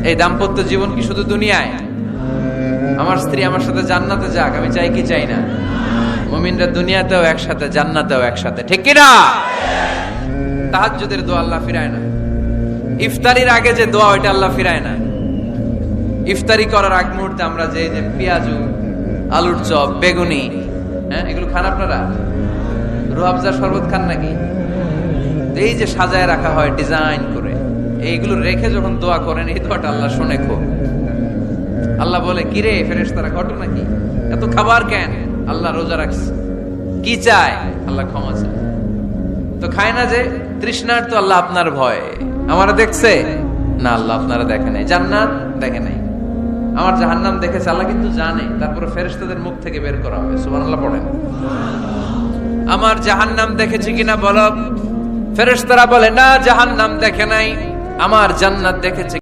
এই দাম্পত্য জীবন কি শুধু দুনিয়ায়? আমার স্ত্রী আমার সাথে জান্নাতে যাক, আমি চাই কি চাই না? মুমিনরা দুনিয়াতেও একসাথে, জান্নাতেও একসাথে, ঠিক কি না? তাহাজ্জুদের দোয়া আল্লাহ ফিরায় না। ইফতারির আগে যে দোয়া, ওইটা আল্লাহ ফিরায় না। ইফতারি করার আগ মুহূর্তে আমরা যে পেঁয়াজু, আলুর চপ, বেগুনি, হ্যাঁ, এগুলো খান আপনারা? রুহাবজার শরবত খান নাকি? এই যে সাজায় রাখা হয় ডিজাইন করে, এইগুলো রেখে যখন দোয়া করেন, এই দোয়াটা আল্লাহ শুনে খুব। আল্লাহ বলে, কিরে ফেরেশতারা, ঘটনা কি? এত খাবার কেন? আল্লাহ রোজা রাখছে। কি চায়? আল্লাহ ক্ষমা চায়। তো খায় না যে তৃষ্ণার, তো আল্লাহ আপনার ভয়। আমারা দেখছে না, আল্লাহ আপনারা দেখে নাই। জান্নাত দেখে নাই, আমার জাহান্নাম দেখেছে আল্লাহ কিন্তু জানে। তারপরে ফেরেশতাদের মুখ থেকে বের করা হবে। সুবহানাল্লাহ পড়েন। আমার জাহান্নাম দেখেছি কিনা বলো। ফেরেশতারা বলে, না, জাহান্নাম দেখে নাই, আমার জান্নাত দেখেছে।